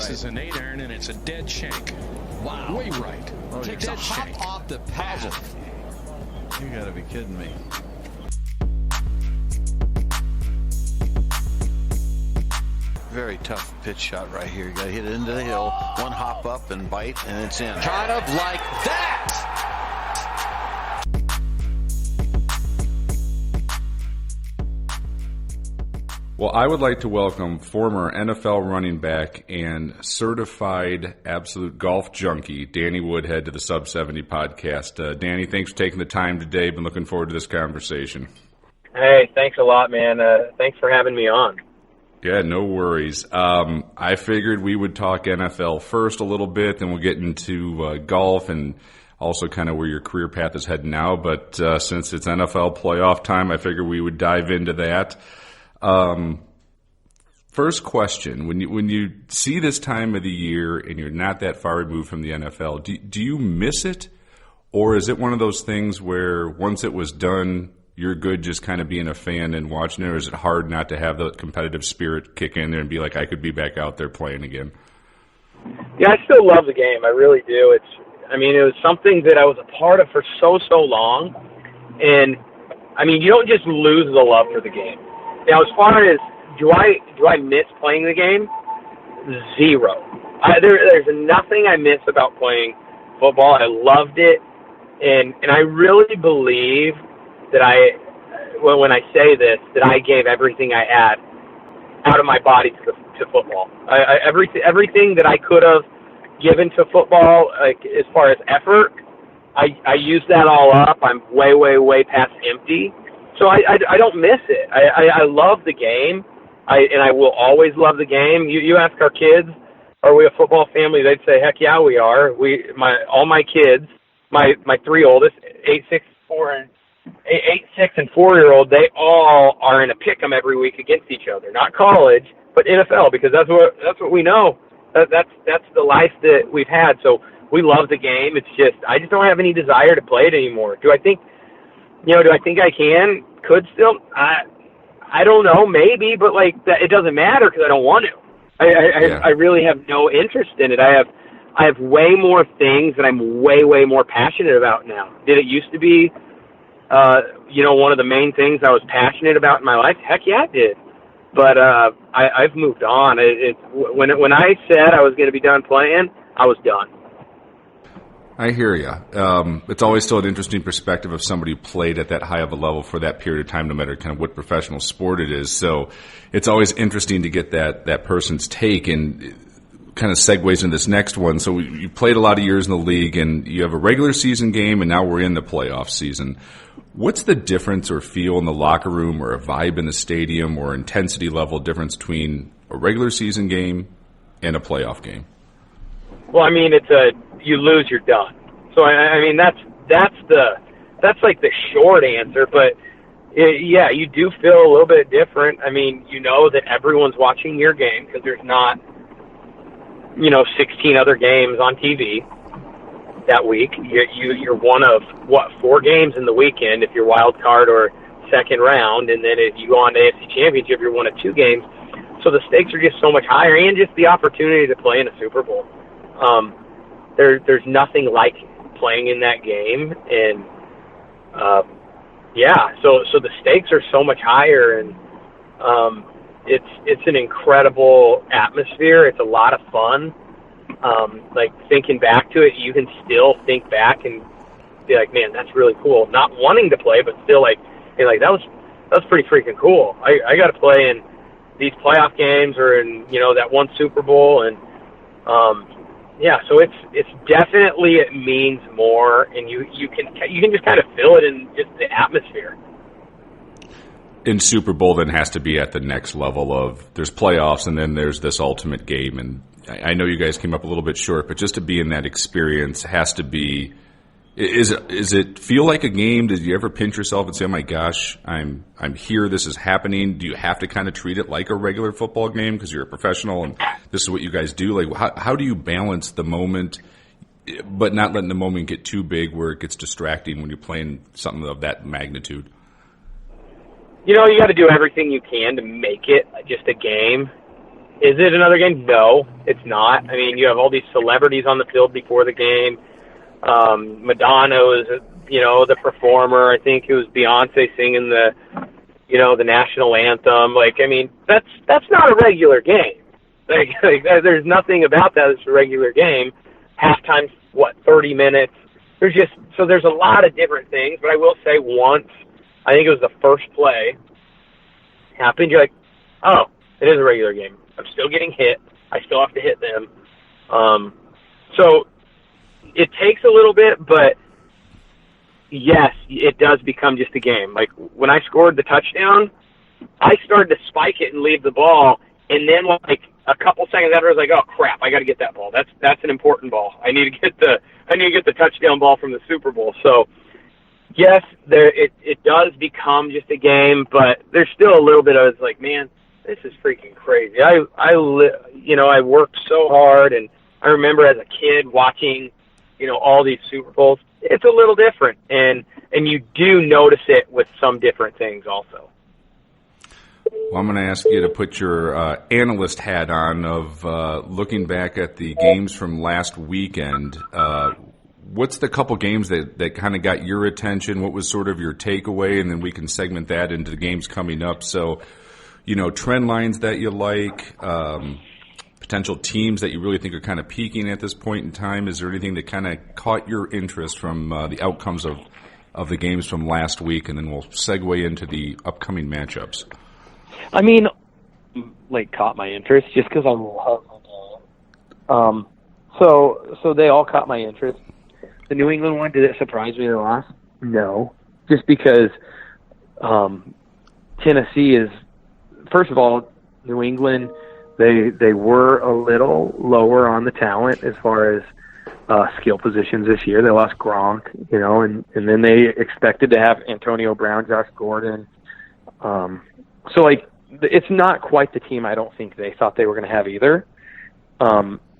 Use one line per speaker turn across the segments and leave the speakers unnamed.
This is an 8-iron, and it's a dead shank.
Wow.
Way right.
Oh, takes a hop
shank.
off the path.
You got to be kidding me. Very tough pitch shot right here. You got to hit it into the hill. One hop up and bite, and it's in.
Kind of like that.
Well, I would like to welcome former NFL running back and certified absolute golf junkie, Danny Woodhead, to the Sub 70 podcast. Danny, thanks for taking the time today. Been looking forward to this conversation.
Hey, thanks a lot, man. Thanks for having me on.
Yeah, no worries. I figured we would talk NFL first a little bit, then we'll get into golf and also kind of where your career path is heading now. But since it's NFL playoff time, I figured we would dive into that. First question, when you see this time of the year and you're not that far removed from the NFL, do you miss it? Or is it one of those things where once it was done, you're good just kind of being a fan and watching it? Or is it hard not to have the competitive spirit kick in there and be like, I could be back out there playing again?
Yeah, I still love the game. I really do. It was something that I was a part of for so long. And, you don't just lose the love for the game. Now, as far as do I miss playing the game? Zero. There's nothing I miss about playing football. I loved it, and I really believe that when I say this, that I gave everything I had out of my body to football. Everything that I could have given to football, like as far as effort, I used that all up. I'm way past empty. So I don't miss it. I love the game, and I will always love the game. You ask our kids, are we a football family? They'd say, heck yeah, we are. All my kids, my three oldest, 8, 6, and 4-year-old, they all are in a pick'em every week against each other. Not college, but NFL, because that's what we know. That's the life that we've had. So we love the game. It's just I just don't have any desire to play it anymore. Do I think I can? Could still? I don't know, maybe, but it doesn't matter because I don't want to. I really have no interest in it. I have way more things that I'm way more passionate about now. Did it used to be, one of the main things I was passionate about in my life? Heck yeah, it did. But I've moved on. When I said I was going to be done playing, I was done.
I hear you. It's always still an interesting perspective of somebody who played at that high of a level for that period of time, no matter kind of what professional sport it is. So it's always interesting to get that person's take, and kind of segues into this next one. So you played a lot of years in the league, and you have a regular season game, and now we're in the playoff season. What's the difference or feel in the locker room, or a vibe in the stadium, or intensity level difference between a regular season game and a playoff game?
Well, you lose, you're done. So that's like the short answer. But yeah, you do feel a little bit different. You know that everyone's watching your game because there's not 16 other games on TV that week. You're one of 4 games in the weekend if you're wild card or second round, and then if you go on to AFC Championship, you're one of 2 games. So the stakes are just so much higher, and just the opportunity to play in a Super Bowl. There's nothing like playing in that game, and so the stakes are so much higher, and it's an incredible atmosphere. It's a lot of fun. Thinking back to it, you can still think back and be like, man, that's really cool. Not wanting to play, but still that was pretty freaking cool. I got to play in these playoff games or in that one Super Bowl, and so it's definitely, it means more, and you can just kind of feel it in just the atmosphere.
In Super Bowl then has to be at the next level of there's playoffs and then there's this ultimate game, and I know you guys came up a little bit short, but just to be in that experience has to be. Is it feel like a game? Did you ever pinch yourself and say, "Oh my gosh, I'm here. This is happening"? Do you have to kind of treat it like a regular football game because you're a professional and this is what you guys do? How do you balance the moment, but not letting the moment get too big where it gets distracting when you're playing something of that magnitude?
You got to do everything you can to make it just a game. Is it another game? No, it's not. I mean, you have all these celebrities on the field before the game. Madonna is, the performer. I think it was Beyonce singing the national anthem. Like, I mean, that's not a regular game. Like there's nothing about that that's a regular game. Halftime's, 30 minutes. There's a lot of different things, but I will say once, I think it was the first play, happened, you're like, oh, it is a regular game. I'm still getting hit. I still have to hit them. So it takes a little bit, but yes, it does become just a game. Like when I scored the touchdown, I started to spike it and leave the ball, and then like a couple seconds after, I was like, oh crap, I got to get that ball. That's an important ball. I need to get the touchdown ball from the Super Bowl. So yes, it does become just a game, but there's still a little bit of, it's like, man, this is freaking crazy. I worked so hard, and I remember as a kid watching, all these Super Bowls. It's a little different, and you do notice it with some different things also.
Well, I'm going to ask you to put your analyst hat on of looking back at the games from last weekend. What's the couple games that kind of got your attention? What was sort of your takeaway? And then we can segment that into the games coming up. So, trend lines that you like, potential teams that you really think are kind of peaking at this point in time. Is there anything that kind of caught your interest from the outcomes of the games from last week? And then we'll segue into the upcoming matchups.
I mean, caught my interest just because I love them. So they all caught my interest. The New England one, did it surprise me they lost? No. Just because Tennessee is, first of all, New England, they were a little lower on the talent as far as skill positions this year. They lost Gronk, and then they expected to have Antonio Brown, Josh Gordon. It's not quite the team I don't think they thought they were going to have either.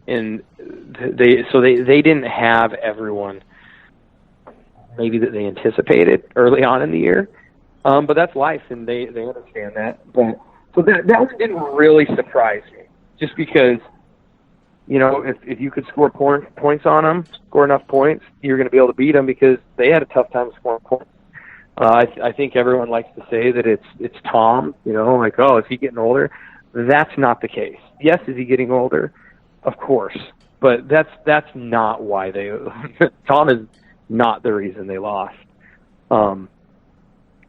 And they didn't have everyone maybe that they anticipated early on in the year. But that's life, and they understand that. But so that one didn't really surprise me, just because, if you could score points on them, score enough points, you're going to be able to beat them, because they had a tough time scoring points. I think everyone likes to say that it's Tom, is he getting older? That's not the case. Yes, is he getting older? Of course, but that's not why they. Tom is not the reason they lost. So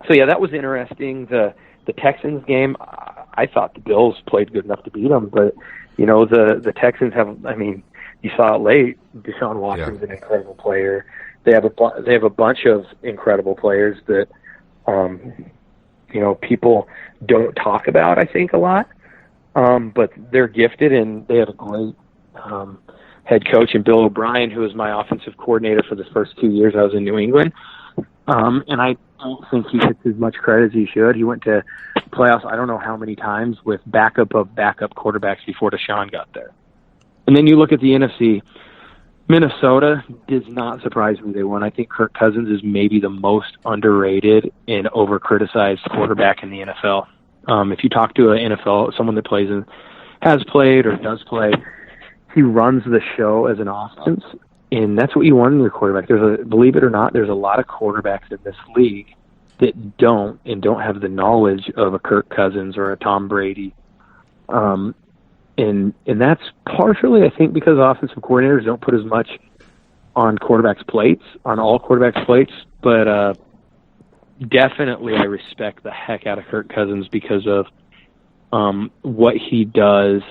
yeah, that was interesting. The Texans game, I thought the Bills played good enough to beat them, but the Texans have. I mean, you saw it late. Deshaun Watson's an incredible player. They have a bunch of incredible players that people don't talk about, I think, a lot. But they're gifted, and they have a great head coach in Bill O'Brien, who was my offensive coordinator for the first 2 years I was in New England. And I don't think he gets as much credit as he should. He went to playoffs I don't know how many times with backup quarterbacks before Deshaun got there. And then you look at the NFC. Minnesota does not surprise me. They won. I think Kirk Cousins is maybe the most underrated and over-criticized quarterback in the NFL. If you talk to an NFL, someone that has played or does play, he runs the show as an offense, and that's what you want in your quarterback. Believe it or not, there's a lot of quarterbacks in this league that don't have the knowledge of a Kirk Cousins or a Tom Brady. And that's partially, I think, because offensive coordinators don't put as much on all quarterbacks' plates. But definitely I respect the heck out of Kirk Cousins because of what he does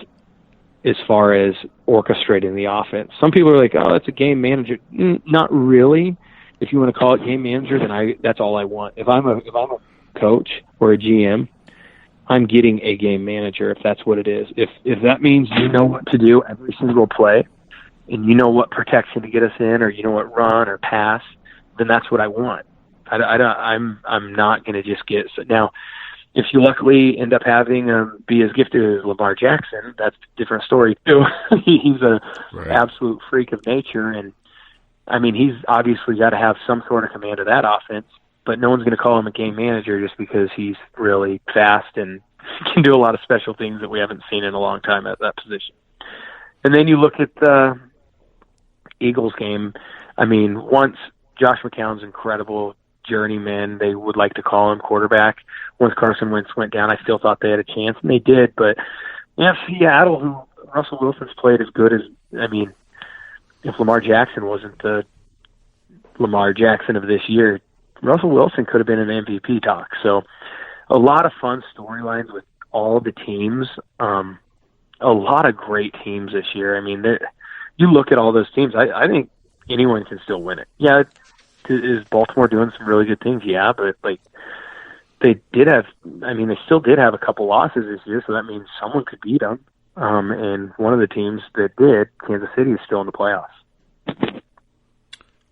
as far as orchestrating the offense. Some people are like, oh, that's a game manager. Not really. If you want to call it game manager, then that's all I want. If I'm a coach or a GM, I'm getting a game manager, if that's what it is. If that means you know what to do every single play, and you know what protection to get us in, or you know what run or pass, then that's what I want. I'm not going to just get now. If you luckily end up having be as gifted as Lamar Jackson, that's a different story too. He's a absolute freak of nature, and I mean he's obviously got to have some sort of command of that offense. But no one's going to call him a game manager just because he's really fast and can do a lot of special things that we haven't seen in a long time at that position. And then you look at the Eagles game. I mean, once Josh McCown's incredible journeyman, they would like to call him quarterback. Once Carson Wentz went down, I still thought they had a chance, and they did. But Seattle, who Russell Wilson's played as good as, I mean, if Lamar Jackson wasn't the Lamar Jackson of this year, Russell Wilson could have been an MVP talk. So a lot of fun storylines with all the teams. A lot of great teams this year. I mean, you look at all those teams, I think anyone can still win it. Yeah, is Baltimore doing some really good things? Yeah, but like they still did have a couple losses this year, so that means someone could beat them. And one of the teams that did, Kansas City, is still in the playoffs.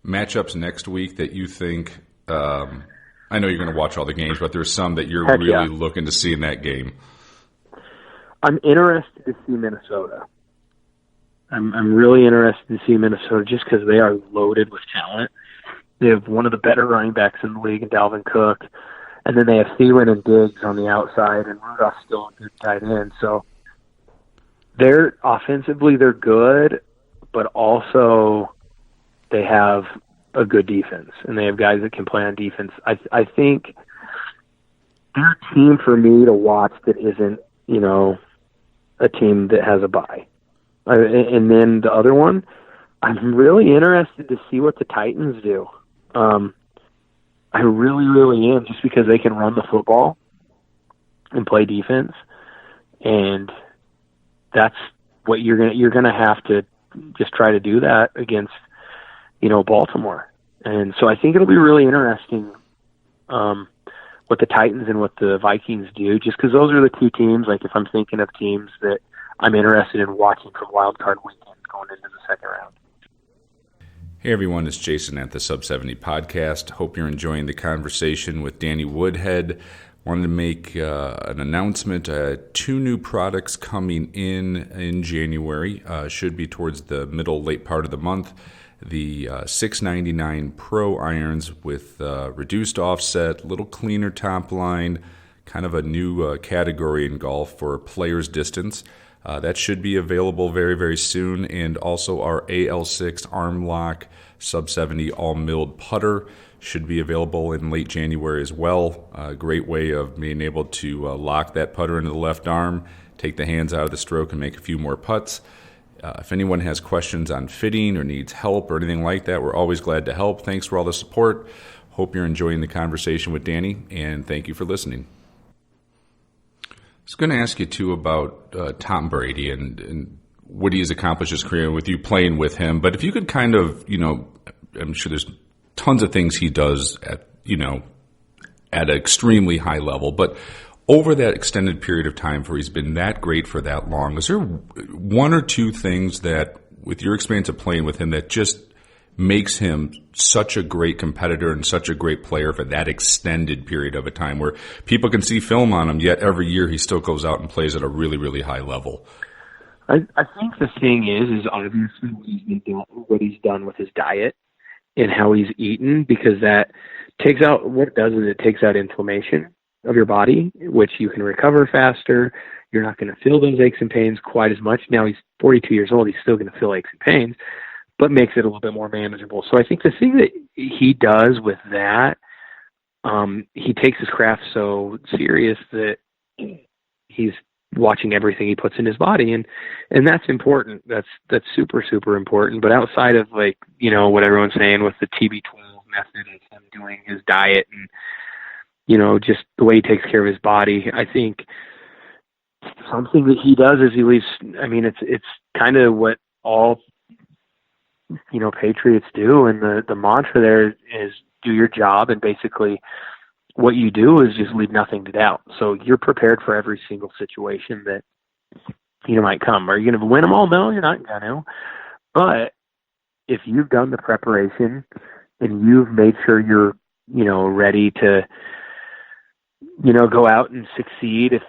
Matchups next week that you think, I know you're going to watch all the games, but there's some that you're
Heck
really looking to see in that game.
I'm interested to see Minnesota. I'm really interested to see Minnesota just because they are loaded with talent. They have one of the better running backs in the league in Dalvin Cook, and then they have Thielen and Diggs on the outside, and Rudolph's still a good tight end. So they're offensively they're good, but also they have a good defense, and they have guys that can play on defense. I think they're a team for me to watch that isn't, a team that has a bye. And then the other one, I'm really interested to see what the Titans do. I really, really am, just because they can run the football and play defense, and that's what you're gonna have to just try to do that against, Baltimore. And so I think it'll be really interesting what the Titans and what the Vikings do, just because those are the two teams, like if I'm thinking of teams that I'm interested in watching from Wild Card Weekend going into the second round.
Hey everyone, it's Jason at the Sub 70 Podcast. Hope you're enjoying the conversation with Danny Woodhead. Wanted to make an announcement. 2 new products coming in January. Should be towards the late part of the month. The $6.99 Pro irons with reduced offset, little cleaner top line, kind of a new category in golf for player's distance. That should be available very, very soon. And also our AL6 Arm Lock Sub 70 All Milled Putter should be available in late January as well. A great way of being able to lock that putter into the left arm, take the hands out of the stroke, and make a few more putts. If anyone has questions on fitting or needs help or anything like that, we're always glad to help. Thanks for all the support. Hope you're enjoying the conversation with Danny, and thank you for listening. I was going to ask you, too, about Tom Brady and what he has accomplished his career with you playing with him. But if you could kind of, I'm sure there's tons of things he does at an extremely high level, but over that extended period of time where he's been that great for that long, is there one or two things that, with your experience of playing with him, that just makes him such a great competitor and such a great player for that extended period of a time where people can see film on him, yet every year he still goes out and plays at a really, really high level?
I think the thing is obviously what he's done with his diet and how he's eaten, because that takes out, what it does is it takes out inflammation of your body, which you can recover faster. You're not going to feel those aches and pains quite as much. Now he's 42 years old. He's still going to feel aches and pains, but makes it a little bit more manageable. So I think the thing that he does with that, he takes his craft so serious that he's watching everything he puts in his body. And that's important. That's super, super important. But outside of what everyone's saying with the TB12 method and him doing his diet and, just the way he takes care of his body, I think something that he does is he leaves, it's kind of what all, Patriots do. And the mantra there is do your job. And basically what you do is just leave nothing to doubt. So you're prepared for every single situation that, might come. Are you going to win them all? No, you're not going to. But if you've done the preparation and you've made sure you're, ready to, go out and succeed, if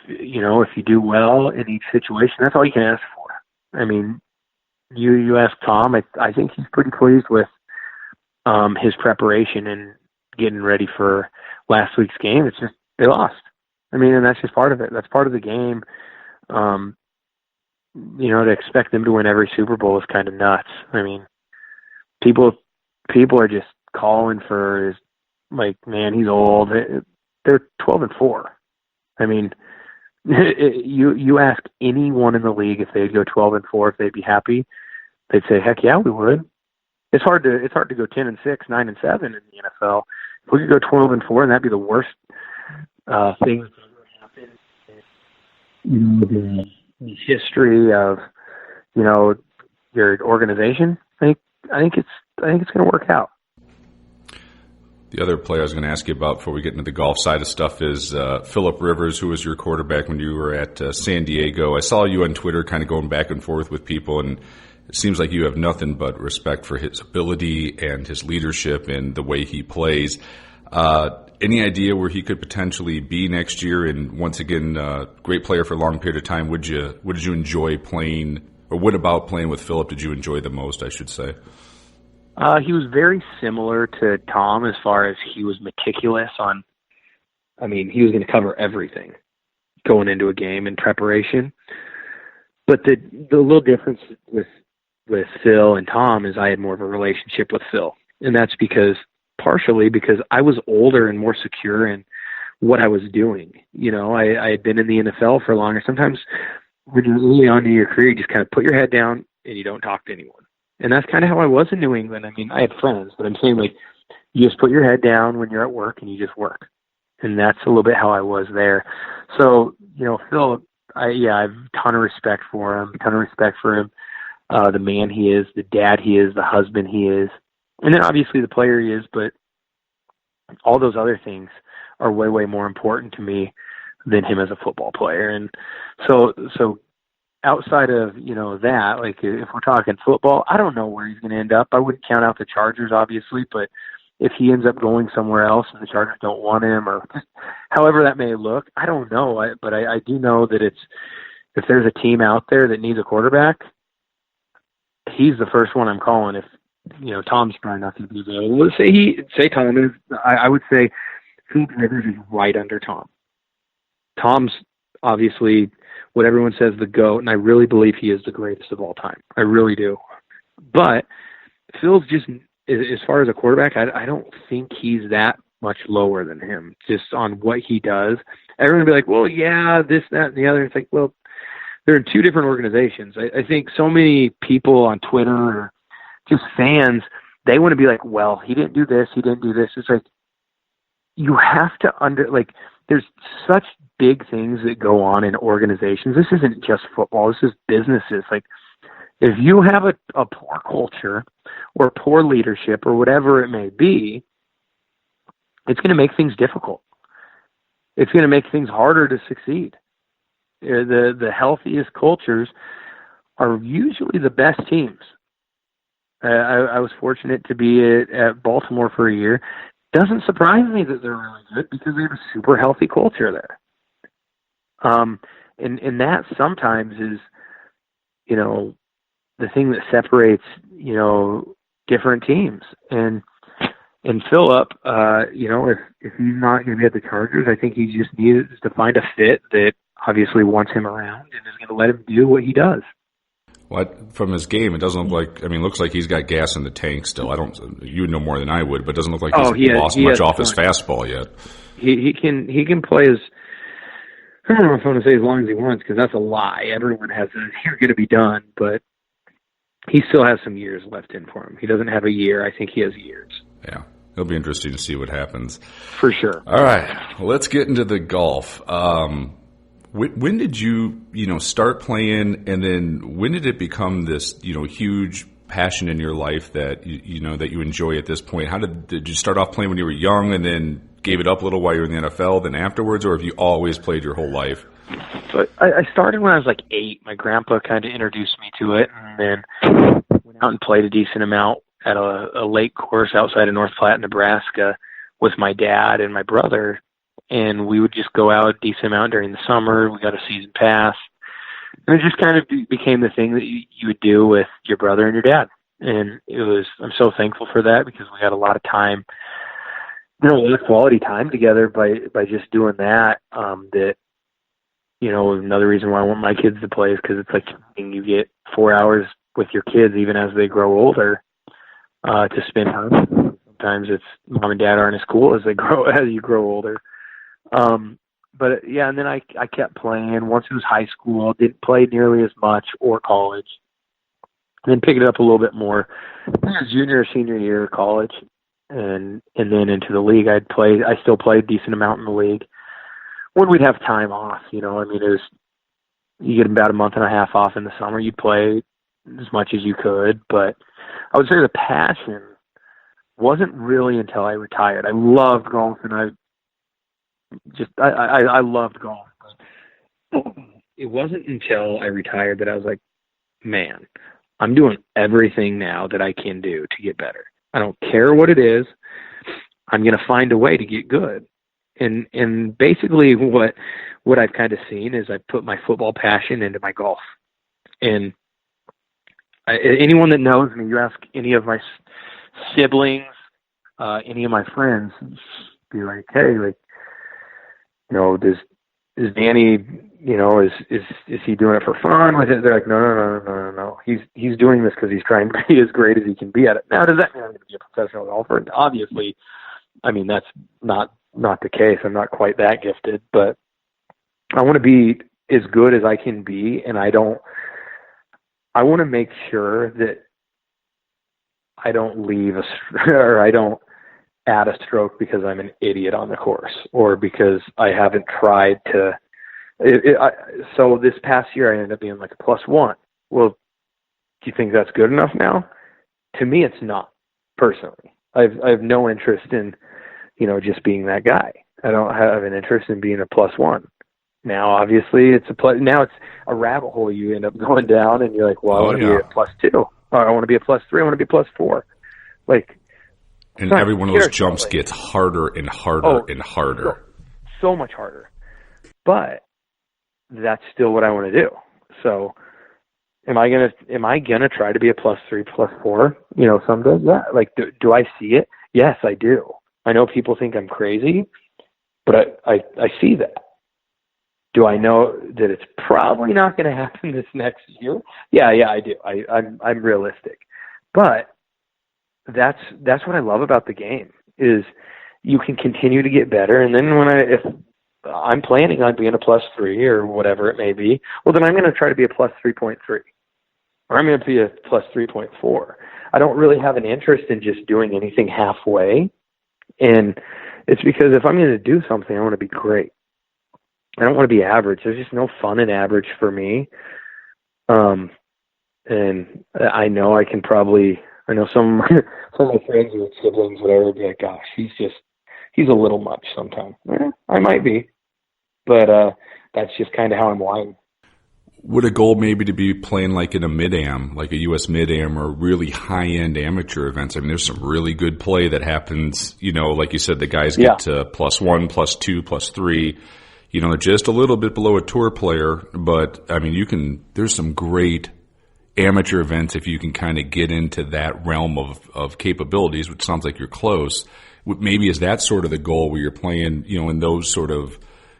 you do well in each situation, that's all you can ask for. I mean, you ask Tom, I think he's pretty pleased with his preparation and getting ready for last week's game. It's just, they lost. I mean, and that's just part of it. That's part of the game. To expect them to win every Super Bowl is kind of nuts. I mean, people are just calling for his, like, man, he's old. They're 12-4. I mean, you ask anyone in the league if they'd go 12-4, if they'd be happy, they'd say, heck yeah, we would. It's hard to go 10-6, 9-7 in the NFL. If we could go 12-4, and that'd be the worst thing that's ever happened in the history of your organization. I think it's going to work out.
The other player I was going to ask you about before we get into the golf side of stuff is Phillip Rivers, who was your quarterback when you were at San Diego. I saw you on Twitter kind of going back and forth with people, and it seems like you have nothing but respect for his ability and his leadership and the way he plays. Any idea where he could potentially be next year? And once again, great player for a long period of time. What did you enjoy playing, or what about playing with Phillip did you enjoy the most, I should say?
He was very similar to Tom as far as he was meticulous on, he was going to cover everything going into a game in preparation. But the little difference with Phil and Tom is I had more of a relationship with Phil. And that's partially because I was older and more secure in what I was doing. I had been in the NFL for longer. Sometimes when you're early on in your career, you just kind of put your head down and you don't talk to anyone. And that's kind of how I was in New England. I had friends, but I'm saying, like, you just put your head down when you're at work and you just work. And that's a little bit how I was there. So, Phil, I have a ton of respect for him, the man he is, the dad he is, the husband he is, and then obviously the player he is, but all those other things are way, way more important to me than him as a football player. And so outside of, that, like, if we're talking football, I don't know where he's going to end up. I wouldn't count out the Chargers, obviously, but if he ends up going somewhere else and the Chargers don't want him, or however that may look, I don't know. But I do know that if there's a team out there that needs a quarterback, he's the first one I'm calling. If, Tom's probably not going to be available. Let's say Tom is, I would say Phillip Rivers is right under Tom. Tom's obviously what everyone says the GOAT, and I really believe he is the greatest of all time. I really do. But Phil's just, as far as a quarterback, I don't think he's that much lower than him, just on what he does. Everyone will be like, well, yeah, this, that, and the other. It's like, well, they're in two different organizations. I think so many people on Twitter or just fans, they want to be like, well, he didn't do this, he didn't do this. It's like, you have to there's such big things that go on in organizations. This isn't just football. This is businesses. Like, if you have a poor culture or poor leadership or whatever it may be, it's going to make things difficult. It's going to make things harder to succeed. The healthiest cultures are usually the best teams. I was fortunate to be at Baltimore for a year. Doesn't surprise me that they're really good because they have a super healthy culture there. And that sometimes is, the thing that separates, different teams. And Phillip, if he's not going to be at the Chargers, I think he just needs to find a fit that obviously wants him around and is going to let him do what he does.
From his game, it doesn't look like, looks like he's got gas in the tank still. You would know more than I would, but it doesn't look like he's lost much off his fastball yet.
He can play I don't know if I want to say as long as he wants, because that's a lie. Everyone has you're going to be done, but he still has some years left in for him. He doesn't have a year. I think he has years.
Yeah. It'll be interesting to see what happens.
For sure.
All right. Well, let's get into the golf. When did you start playing, and then when did it become this, huge passion in your life that that you enjoy at this point? Did you start off playing when you were young and then gave it up a little while you were in the NFL, then afterwards, or have you always played your whole life?
So I started when I was like 8. My grandpa kind of introduced me to it, and then went out and played a decent amount at a lake course outside of North Platte, Nebraska, with my dad and my brother. And we would just go out a decent amount during the summer. We got a season pass. And it just kind of became the thing that you would do with your brother and your dad. And I'm so thankful for that, because we had a lot of time a lot of quality time together by just doing that. That, another reason why I want my kids to play is because it's like you get 4 hours with your kids, even as they grow older, to spend time. Sometimes it's mom and dad aren't as cool as you grow older. But yeah, and then I kept playing. Once it was high school, didn't play nearly as much, or college. And then picked it up a little bit more junior or senior year of college, and then into the league. I still played a decent amount in the league when we'd have time off. It was, you get about a month and a half off in the summer. You play as much as you could, but I would say the passion wasn't really until I retired. I loved golf, and I loved golf. It wasn't until I retired that I was like, man, I'm doing everything now that I can do to get better. I don't care what it is. I'm going to find a way to get good. And basically what I've kind of seen is I put my football passion into my golf. And anyone that knows me, you ask any of my siblings, any of my friends, be like, hey, is Danny, is he doing it for fun with it? They're like, no. He's doing this because he's trying to be as great as he can be at it. Now, does that mean I'm going to be a professional golfer? And obviously, that's not the case. I'm not quite that gifted, but I want to be as good as I can be, and I want to make sure that I don't leave or I don't add a stroke because I'm an idiot on the course, or because I haven't tried to. So this past year I ended up being like a +1. Well, do you think that's good enough now? To me, it's not, personally. I have no interest in, just being that guy. I don't have an interest in being a +1. Now, obviously, now it's a rabbit hole you end up going down, and you're like, well, I want to be a +2, or I want to be a +3, I want to be a +4.
And every one of those jumps gets harder and harder and harder.
So much harder. But that's still what I want to do. So am I gonna try to be a +3, +4, someday? Yeah. Do I see it? Yes, I do. I know people think I'm crazy, but I see that. Do I know that it's probably not going to happen this next year? Yeah, I do. I'm realistic. But that's what I love about the game, is you can continue to get better. And then if I'm planning on being a +3 or whatever it may be, well, then I'm going to try to be a +3.3, or I'm going to be a +3.4. I don't really have an interest in just doing anything halfway. And it's because if I'm going to do something, I want to be great. I don't want to be average. There's just no fun in average for me. And I know some of my friends or siblings, whatever, be like, gosh, he's a little much sometimes. I might be, but that's just kind of how I'm wired.
Would a goal maybe to be playing like in a mid-am, like a U.S. mid-am, or really high-end amateur events? I mean, there's some really good play that happens, like you said, the guys get to +1, +2, +3, just a little bit below a tour player. But, I mean, there's some great amateur events if you can kind of get into that realm of capabilities, which sounds like you're close. Maybe is that sort of the goal where you're playing, in those sort of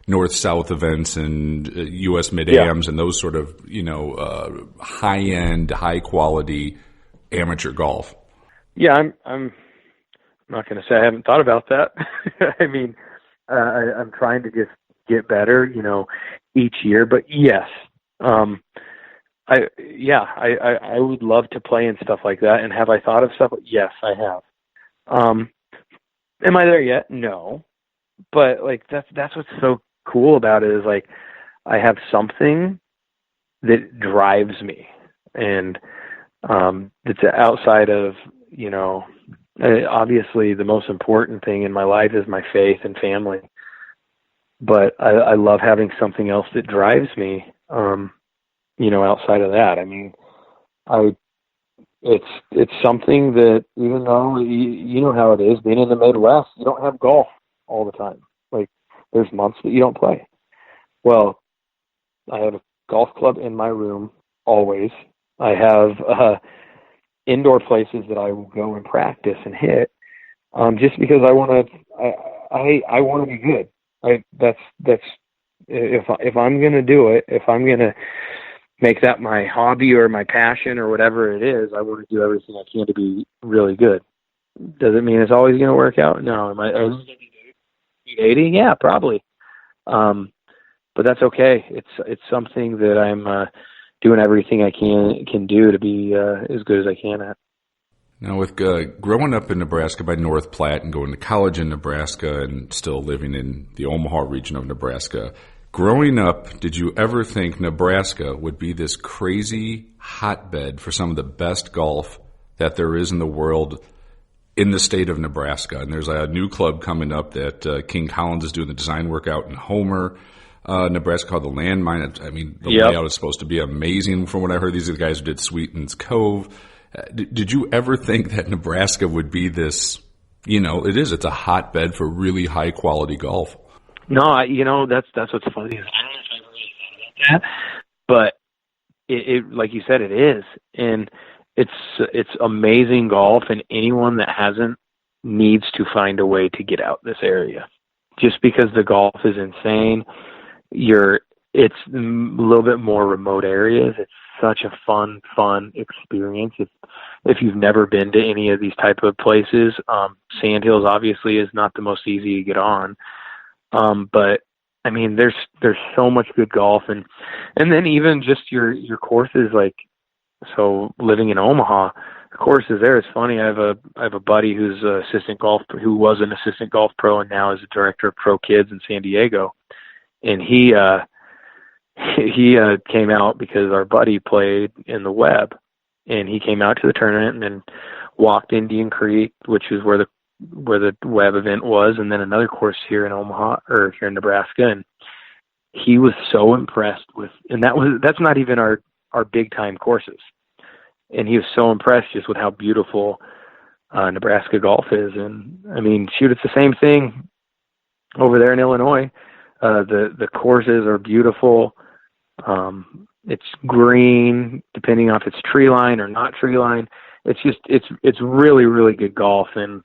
north-south events and U.S. mid-ams and those sort of, high-end, high-quality amateur golf? Yeah,
I'm not going to say I haven't thought about that. I mean, I'm trying to just get better, each year. But yes, I would love to play in stuff like that. And have I thought of stuff? Yes, I have. Am I there yet? No. But that's what's so cool about it, is I have something that drives me, and it's outside of, obviously the most important thing in my life is my faith and family. But I love having something else that drives me, outside of that. I mean, it's something that, even though you know how it is, being in the Midwest, you don't have golf all the time. There's months that you don't play. Well, I have a golf club in my room always. I have indoor places that I will go and practice and hit. just because I want to be good. That's if I'm going to do it, if I'm going to make that my hobby or my passion or whatever it is, I want to do everything I can to be really good. Does it mean it's always going to work out? No. Are we going to be 80? Yeah, probably. But that's okay. It's something that I'm doing everything I can do to be as good as I can at.
Now, with growing up in Nebraska by North Platte and going to college in Nebraska and still living in the Omaha region of Nebraska, growing up, did you ever think Nebraska would be this crazy hotbed for some of the best golf that there is in the world in the state of Nebraska? And there's a new club coming up that King Collins is doing the design work out in Homer, Nebraska, called the Landmine. I mean, the layout is supposed to be amazing from what I heard. These are the guys who did Sweetens Cove. Did you ever think that Nebraska would be this, it's a hotbed for really high quality golf?
No, that's what's funny. I don't know if I really thought about that, but it like you said, it is. And it's amazing golf, and anyone that hasn't needs to find a way to get out this area. Just because the golf is insane, it's a little bit more remote areas. It's such a fun experience. If you've never been to any of these type of places, Sandhills obviously is not the most easy to get on. But I mean, there's so much good golf, and then even just your courses, like, so living in Omaha, the courses there is funny. I have a buddy who was an assistant golf pro and now is a director of pro kids in San Diego, and he came out because our buddy played in the Web, and he came out to the tournament and then walked Indian Creek, which is where the Web event was, and then another course here in Omaha or here in Nebraska, and he was so impressed with, and that's not even our big time courses, and he was so impressed just with how beautiful Nebraska golf is. And I mean, shoot, it's the same thing over there in Illinois. The courses are beautiful. It's green, depending on if it's tree line or not tree line. It's really, really good golf. And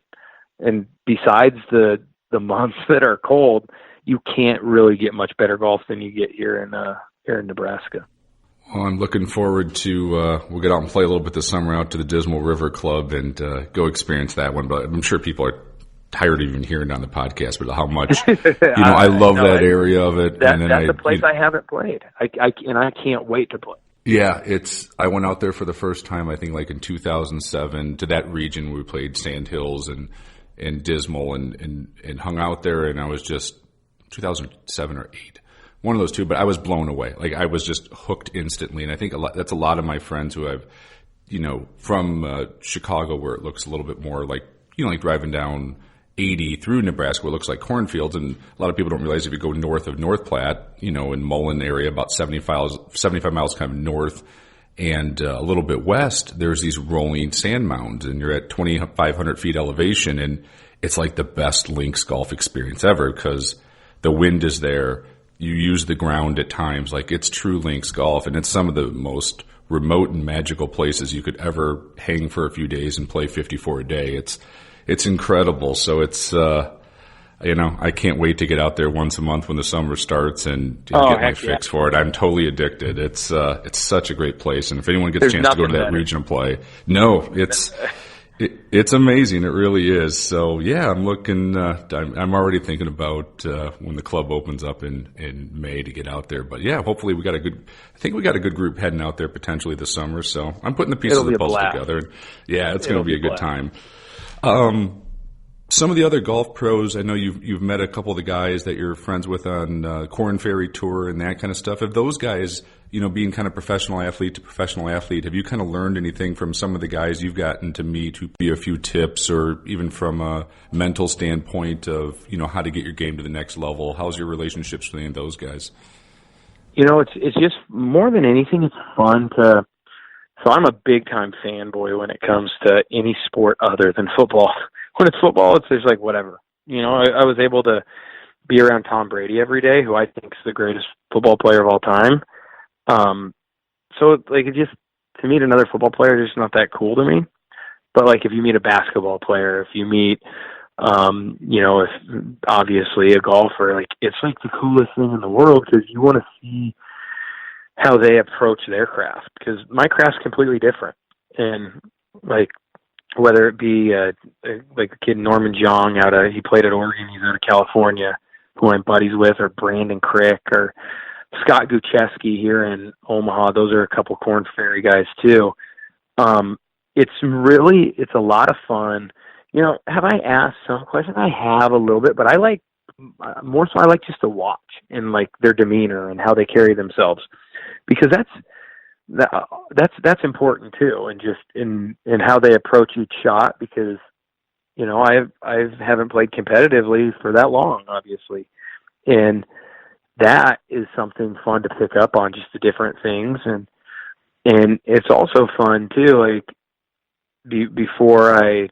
besides the months that are cold, you can't really get much better golf than you get here in Nebraska.
Well, I'm looking forward to we'll get out and play a little bit this summer out to the Dismal River Club and go experience that one. But I'm sure people are tired of even hearing it on the podcast, but how much I love that area of it.
That's a place I haven't played. I can't wait to play.
Yeah, I went out there for the first time, I think, like in 2007 to that region. We played Sandhills and Dismal and hung out there, and I was just 2007 or 8. One of those two, but I was blown away. Like, I was just hooked instantly. And I think that's a lot of my friends who I've, from Chicago, where it looks a little bit more like, like driving down 80 through Nebraska, where it looks like cornfields. And a lot of people don't realize if you go north of North Platte, in Mullen area, about 75 miles kind of north and a little bit west, there's these rolling sand mounds, and you're at 2,500 feet elevation. And it's like the best links golf experience ever because the wind is there. You use the ground at times. Like, it's true links golf, and it's some of the most remote and magical places you could ever hang for a few days and play 54 a day. It's incredible. So it's, I can't wait to get out there once a month when the summer starts and get my fix for it. I'm totally addicted. It's such a great place. And if anyone gets a chance to go to that region and play, it's amazing. It really is. So yeah, I'm looking, I'm already thinking about, when the club opens up in May to get out there. But yeah, hopefully we got a good group heading out there potentially this summer. So I'm putting the pieces of the puzzle together. Yeah, it's going to be a good time. Some of the other golf pros, I know you've met a couple of the guys that you're friends with on Corn Ferry Tour and that kind of stuff. Have those guys, being kind of professional athlete to professional athlete, have you kind of learned anything from some of the guys you've gotten to meet who be a few tips, or even from a mental standpoint of, how to get your game to the next level? How's your relationships with any of those guys?
It's just more than anything, it's fun to. So I'm a big time fanboy when it comes to any sport other than football. When it's football, it's just like whatever. I was able to be around Tom Brady every day, who I think is the greatest football player of all time. So like, it just, to meet another football player is just not that cool to me. But like, if you meet a basketball player, if you meet If obviously a golfer, like, it's like the coolest thing in the world because you want to see how they approach their craft, because my craft's completely different. And like, whether it be like the kid Norman Jong he played at Oregon, he's out of California, who I'm buddies with, or Brandon Crick, or Scott Gucheski here in Omaha. Those are a couple Korn Ferry guys too. It's a lot of fun. Have I asked some questions? I have a little bit, but I like more so I like just to watch and like their demeanor and how they carry themselves, because that's important too, and just in how they approach each shot, because I haven't played competitively for that long, obviously, and that is something fun to pick up on, just the different things, and it's also fun too, like before I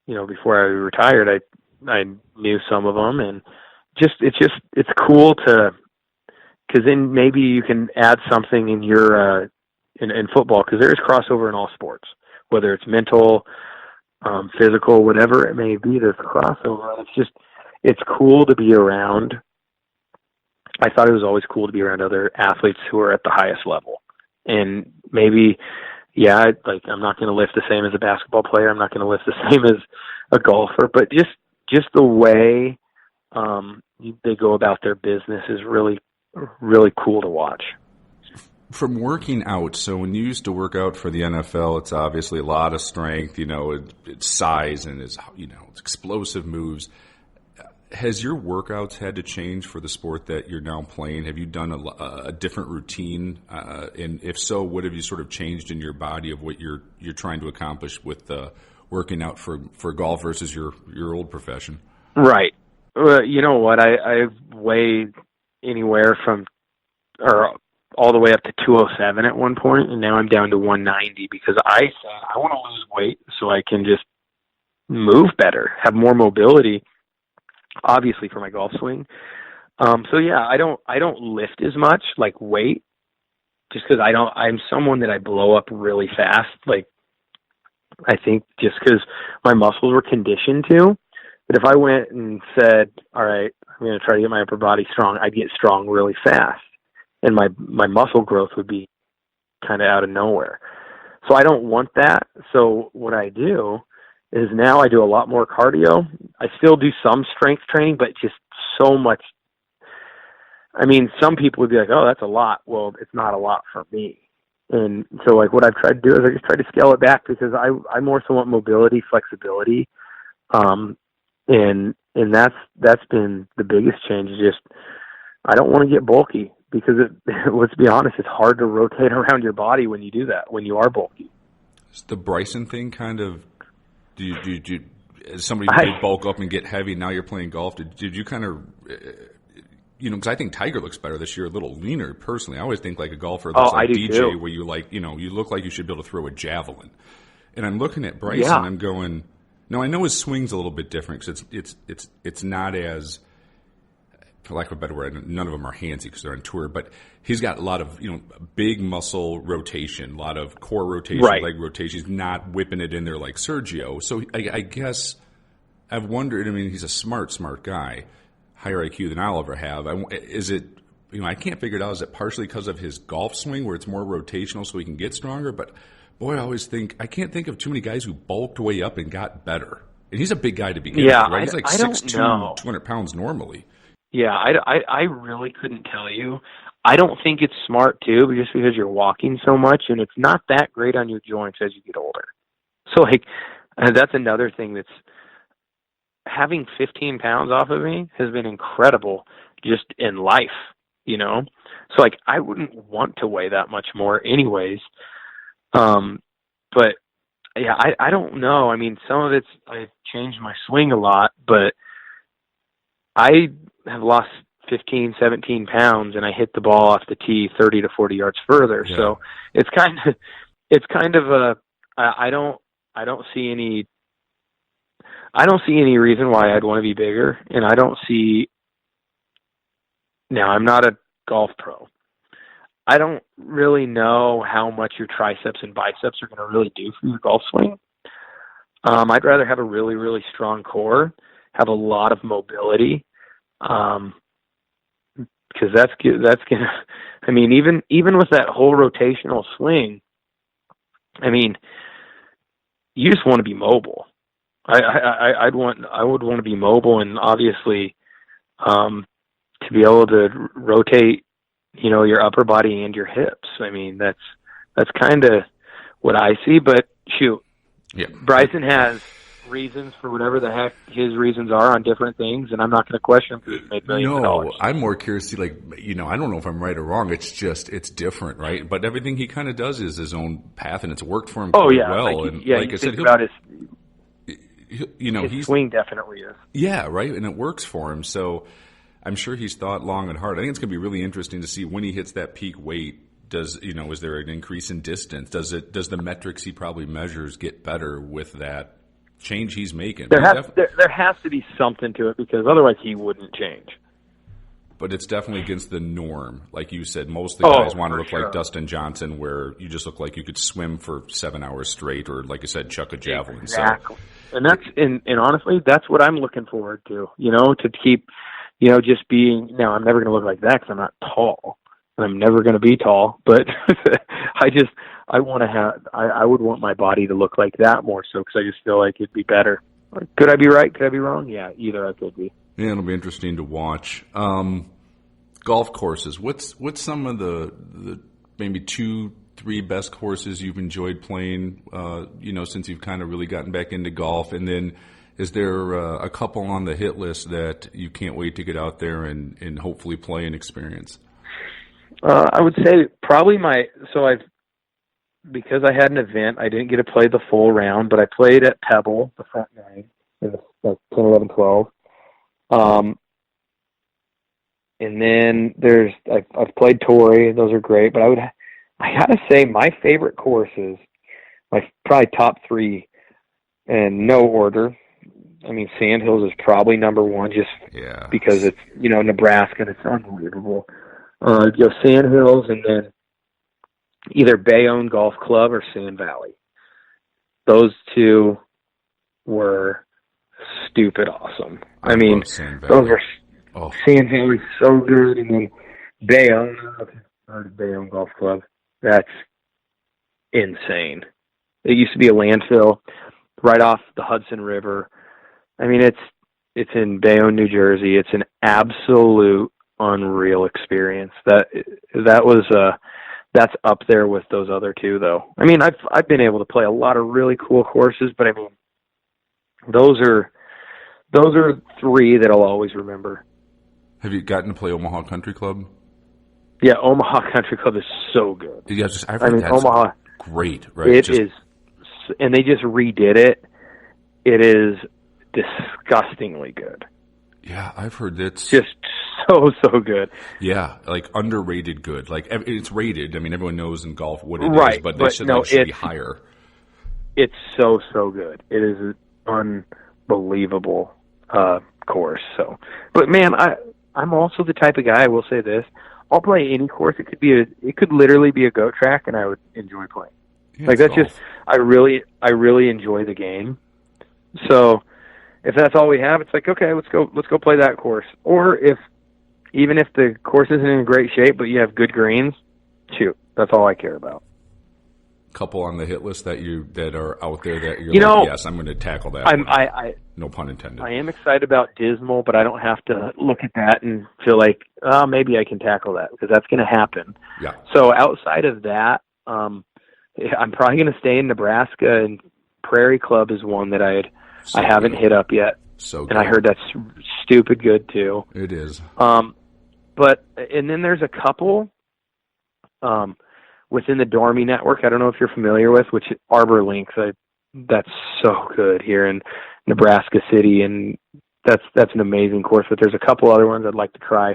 retired, I knew some of them, and it's cool to, because then maybe you can add something in your in football, because there is crossover in all sports, whether it's mental, physical, whatever it may be. There's crossover. It's cool to be around. I thought it was always cool to be around other athletes who are at the highest level, and maybe, like, I'm not going to lift the same as a basketball player. I'm not going to lift the same as a golfer, but just the way they go about their business is really, really cool to watch.
From working out, so when you used to work out for the NFL, it's obviously a lot of strength, it's size and it's explosive moves. Has your workouts had to change for the sport that you're now playing? Have you done a different routine? And if so, what have you sort of changed in your body of what you're trying to accomplish with working out for golf versus your old profession?
Right. You know what? I've weighed anywhere from all the way up to 207 at one point, and now I'm down to 190 because I said I want to lose weight so I can just move better, have more mobility, obviously, for my golf swing. I don't lift as much, like weight, just because I'm someone that I blow up really fast. Like, I think just because my muscles were conditioned to. But if I went and said, all right, I'm going to try to get my upper body strong, I'd get strong really fast. And my muscle growth would be kind of out of nowhere. So I don't want that. So what I do is now I do a lot more cardio. I still do some strength training, but just so much. I mean, some people would be like, oh, that's a lot. Well, it's not a lot for me. And so, like, what I've tried to do is I just try to scale it back, because I more so want mobility, flexibility. And that's been the biggest change. Is just, I don't want to get bulky, because let's be honest, it's hard to rotate around your body when you do that, when you are bulky.
Is the Bryson thing kind of, do you as somebody who did bulk up and get heavy, now you're playing golf, did you kind of, because I think Tiger looks better this year, a little leaner personally. I always think like a golfer looks like DJ too, where you you look like you should be able to throw a javelin. And I'm looking at Bryson, I'm going, no, I know his swing's a little bit different, because it's not as, for lack of a better word, none of them are handsy because they're on tour, but he's got a lot of, big muscle rotation, a lot of core rotation, leg rotation. He's not whipping it in there like Sergio. So I guess I've wondered, he's a smart guy, higher IQ than I'll ever have. Is it, I can't figure it out. Is it partially because of his golf swing where it's more rotational so he can get stronger? But boy, I can't think of too many guys who bulked way up and got better. And he's a big guy to begin with, right? He's like 6'2", 200 pounds normally.
Yeah, I really couldn't tell you. I don't think it's smart, too, just because you're walking so much, and it's not that great on your joints as you get older. So, that's another thing that's, having 15 pounds off of me has been incredible just in life, So, I wouldn't want to weigh that much more anyways. But, yeah, I don't know. Some of it's, I've changed my swing a lot, but I have lost 15, 17 pounds, and I hit the ball off the tee 30 to 40 yards further. Yeah. So it's kind of a, I don't see any reason why I'd want to be bigger. And now I'm not a golf pro. I don't really know how much your triceps and biceps are going to really do for your golf swing. I'd rather have a really, really strong core, have a lot of mobility, because that's gonna. I mean, even with that whole rotational swing, I mean, you just want to be mobile. I would want to be mobile, and obviously, to be able to rotate, your upper body and your hips. I mean, that's kind of what I see. But shoot,
Yeah.
Bryson has reasons for whatever the heck his reasons are on different things, and I'm not going to question him because he's made millions of dollars.
I'm more curious to I don't know if I'm right or wrong. It's just, it's different, right? But everything he kind of does is his own path, and it's worked for him well. Like I said,
his swing definitely is.
Yeah, right, and it works for him. So I'm sure he's thought long and hard. I think it's going to be really interesting to see when he hits that peak weight. Is there an increase in distance? Does the metrics he probably measures get better with that change he's making?
There has to be something to it, because otherwise he wouldn't change.
But it's definitely against the norm. Like you said, most of the guys want to look like Dustin Johnson, where you just look like you could swim for 7 hours straight, or like I said, chuck a javelin.
Exactly. So. And that's and honestly, that's what I'm looking forward to. To keep, just being. Now, I'm never going to look like that because I'm not tall, and I'm never going to be tall. But I would want my body to look like that more so, because I just feel like it'd be better. Could I be right? Could I be wrong? Yeah, either I could be.
Yeah, it'll be interesting to watch. Golf courses. What's some of the maybe 2-3 best courses you've enjoyed playing? Since you've kind of really gotten back into golf, and then is there a couple on the hit list that you can't wait to get out there and hopefully play and experience?
I would say probably because I had an event, I didn't get to play the full round, but I played at Pebble, the front nine, in the 10, 11, 12. And then I've played Torrey. Those are great, but I gotta say my favorite courses, probably top 3, and no order. I mean, Sandhills is probably number 1, just because it's Nebraska and it's unbelievable. Sandhills, and then either Bayonne Golf Club or Sand Valley. Those 2 were stupid awesome. I mean, those were Sand Valley so good, and then Bayonne, Bayonne Golf Club. That's insane. It used to be a landfill right off the Hudson River. I mean, it's in Bayonne, New Jersey. It's an absolute unreal experience. That's up there with those other 2, though. I mean, I've been able to play a lot of really cool courses, but I mean, those are 3 that I'll always remember.
Have you gotten to play Omaha Country Club?
Yeah, Omaha Country Club is so good.
Yeah, Omaha, great, right?
It is, and they just redid it. It is disgustingly good.
Yeah, I've heard it's
just so good.
Yeah, like underrated good. Like it's rated. I mean, everyone knows in golf what it is, but they should be higher. It's
so good. It is an unbelievable course. So, but man, I'm also the type of guy. I will say this: I'll play any course. It could literally be a goat track, and I would enjoy playing. Yeah, that's golf. I really enjoy the game. So, if that's all we have, it's like, okay, let's go play that course. Or even if the course isn't in great shape, but you have good greens, shoot, that's all I care about.
Couple on the hit list that are out there that you're like, yes, I'm going to tackle that. No pun intended.
I am excited about Dismal, but I don't have to look at that and feel like, maybe I can tackle that, because that's going to happen.
Yeah.
So outside of that, I'm probably going to stay in Nebraska, and Prairie Club is one that I haven't hit up yet.
So good.
And I heard that's stupid good too.
It is.
And then there's a couple within the Dormy network. I don't know if you're familiar with, which Arbor Links. That's so good here in Nebraska City, and that's an amazing course. But there's a couple other ones I'd like to try.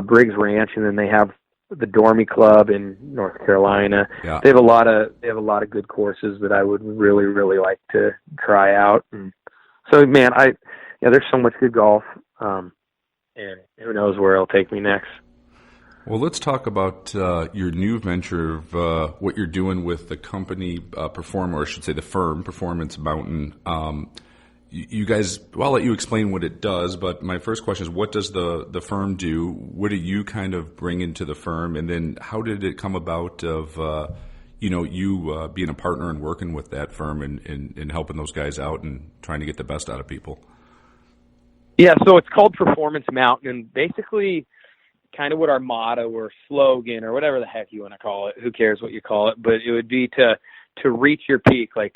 Briggs Ranch, and then they have the Dormy Club in North Carolina.
Yeah.
They have a lot of good courses that I would really, really like to try out. And so, man, there's so much good golf, and who knows where it'll take me next.
Well, let's talk about your new venture of what you're doing with the company, or I should say the firm, Performance Mountain. You guys, well, I'll let you explain what it does, but my first question is, what does the firm do? What do you kind of bring into the firm? And then how did it come about of, you being a partner and working with that firm and helping those guys out and trying to get the best out of people?
Yeah, so it's called Performance Mountain, and basically kind of what our motto or slogan or whatever the heck you want to call it, who cares what you call it, but it would be to reach your peak. Like,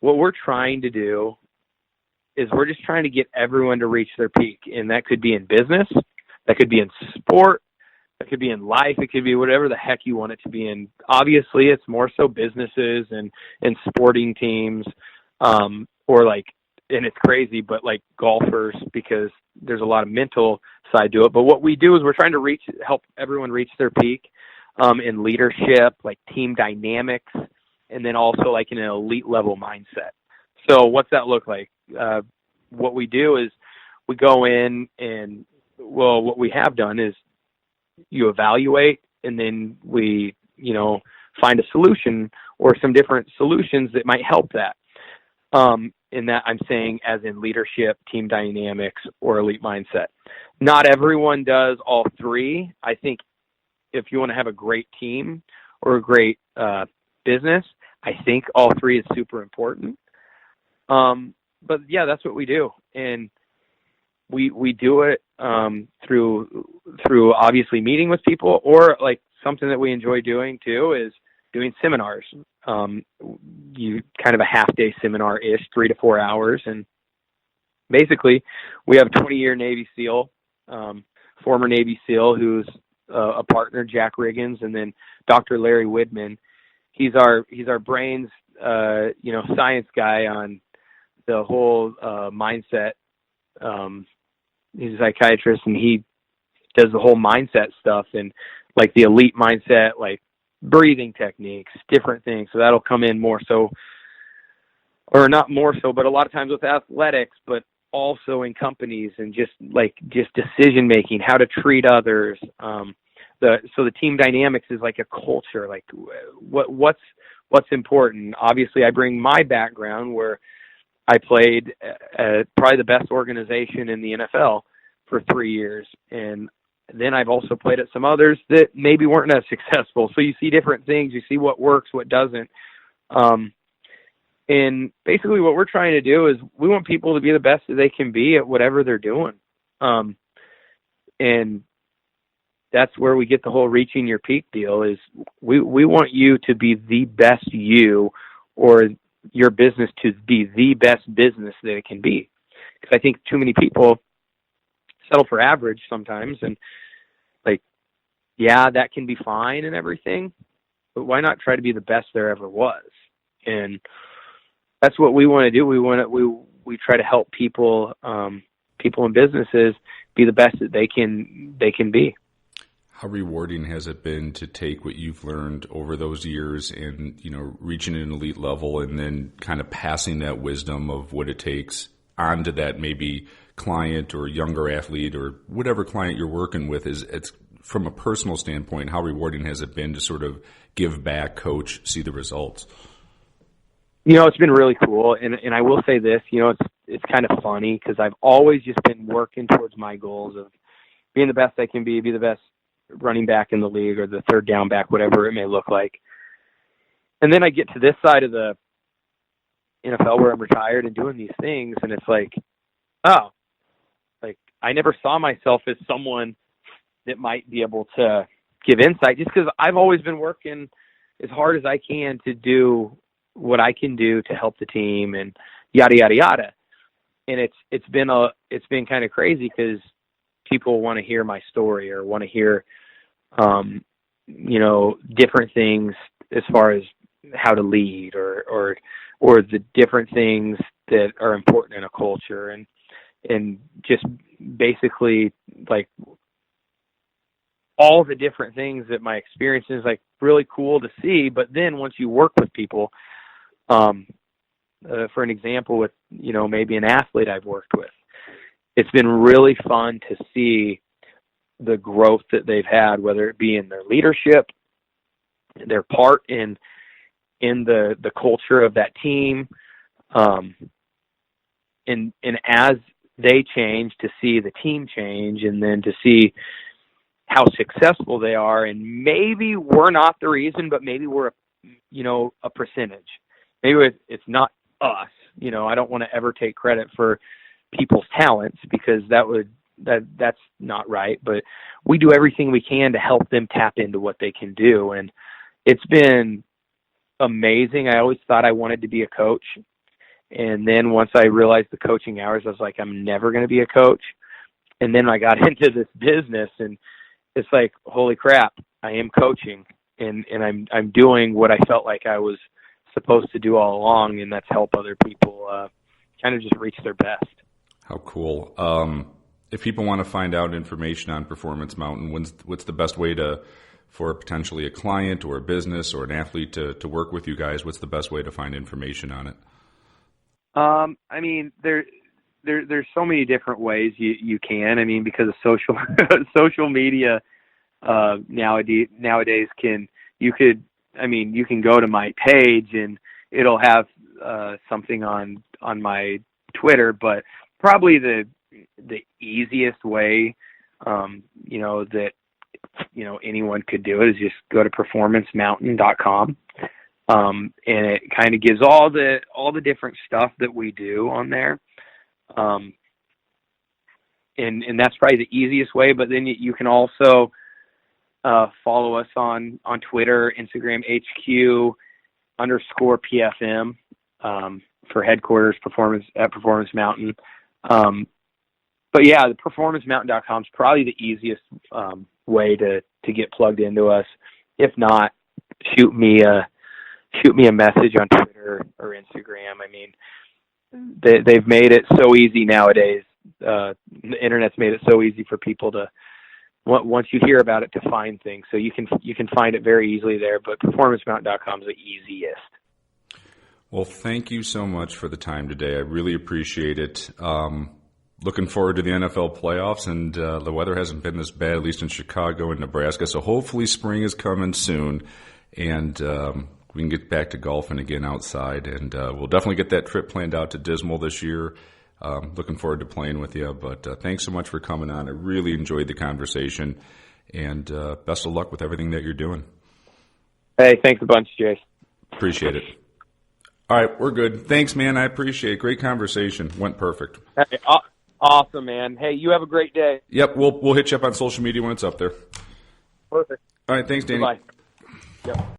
what we're trying to do is we're just trying to get everyone to reach their peak, and that could be in business, that could be in sport, that could be in life, it could be whatever the heck you want it to be in. Obviously, it's more so businesses and sporting teams, or like, and it's crazy, but like golfers, because there's a lot of mental side to it. But what we do is we're trying to help everyone reach their peak in leadership, like team dynamics, and then also like in an elite level mindset. So what's that look like? What we do is we go in and, well, what we have done is you evaluate, and then we, find a solution or some different solutions that might help that. In that I'm saying as in leadership, team dynamics, or elite mindset. Not everyone does all three. I think if you want to have a great team or a great business, I think all three is super important. But yeah, that's what we do. And we do it through obviously meeting with people, or like something that we enjoy doing too is doing seminars. You kind of a half-day seminar-ish, 3 to 4 hours. And basically, we have a 20-year Navy SEAL, former Navy SEAL, who's a partner, Jack Riggins, and then Dr. Larry Widman. He's our brains, science guy on the whole mindset. He's a psychiatrist, and he does the whole mindset stuff and like the elite mindset, like breathing techniques, different things. So that'll come in more so, or not more so, but a lot of times with athletics, but also in companies, and just decision making, how to treat others. So the team dynamics is like a culture, like what's important. Obviously, I bring my background where I played at probably the best organization in the NFL for 3 years, and then I've also played at some others that maybe weren't as successful. So you see different things. You see what works, what doesn't. And basically what we're trying to do is we want people to be the best that they can be at whatever they're doing. And that's where we get the whole reaching your peak deal is we want you to be the best you, or your business to be the best business that it can be. Because I think too many people settle for average sometimes, and that can be fine and everything, but why not try to be the best there ever was? And that's what we want to do. We try to help people in businesses be the best that they can be.
How rewarding has it been to take what you've learned over those years and, reaching an elite level and then kind of passing that wisdom of what it takes onto that maybe client or younger athlete or whatever client you're working with? It's from a personal standpoint, how rewarding has it been to sort of give back, coach, see the results?
It's been really cool. And I will say this, it's kind of funny because I've always just been working towards my goals of being the best I can be the best running back in the league or the third down back, whatever it may look like. And then I get to this side of the NFL where I'm retired and doing these things, and it's like, I never saw myself as someone that might be able to give insight, just because I've always been working as hard as I can to do what I can do to help the team and yada, yada, yada. And it's been kind of crazy because people want to hear my story or want to hear, different things as far as how to lead or the different things that are important in a culture, and just basically like all the different things that my experience is like really cool to see. But then once you work with people, for an example with, maybe an athlete I've worked with, it's been really fun to see the growth that they've had, whether it be in their leadership, their part in the culture of that team, and as they change, to see the team change, and then to see how successful they are. And maybe we're not the reason, but maybe we're a percentage. Maybe it's not us. I don't want to ever take credit for people's talents, because that's not right. But we do everything we can to help them tap into what they can do. And it's been amazing. I always thought I wanted to be a coach. And then once I realized the coaching hours, I was like, I'm never going to be a coach. And then I got into this business, and it's like, holy crap, I am coaching, and I'm doing what I felt like I was supposed to do all along, and that's help other people kind of just reach their best. How cool. If people want to find out information on Performance Mountain, what's the best way for potentially a client or a business or an athlete to work with you guys? What's the best way to find information on it? I mean, there's so many different ways you can. I mean, because of social media nowadays you can go to my page and it'll have something on my Twitter, but probably the easiest way that anyone could do it is just go to performancemountain.com. And it kind of gives all the different stuff that we do on there. And that's probably the easiest way, but then you can also follow us on Twitter, Instagram, HQ_PFM, for headquarters at Performance Mountain. But yeah, the performancemountain.com is probably the easiest way to get plugged into us. If not, shoot me a message on Twitter or Instagram. I mean, they've made it so easy nowadays. The internet's made it so easy for people to, once you hear about it, to find things. So you can find it very easily there, but performancemountain.com is the easiest. Well, thank you so much for the time today. I really appreciate it. Looking forward to the NFL playoffs, and the weather hasn't been this bad, at least in Chicago and Nebraska. So hopefully spring is coming soon, and we can get back to golfing again outside. And we'll definitely get that trip planned out to Dismal this year. Looking forward to playing with you. But thanks so much for coming on. I really enjoyed the conversation, and best of luck with everything that you're doing. Hey, thanks a bunch, Jace. Appreciate it. All right, we're good. Thanks, man. I appreciate it. Great conversation. Went perfect. Hey, awesome, man. Hey, you have a great day. Yep, we'll hit you up on social media when it's up there. Perfect. All right, thanks, Danny. Bye. Yep.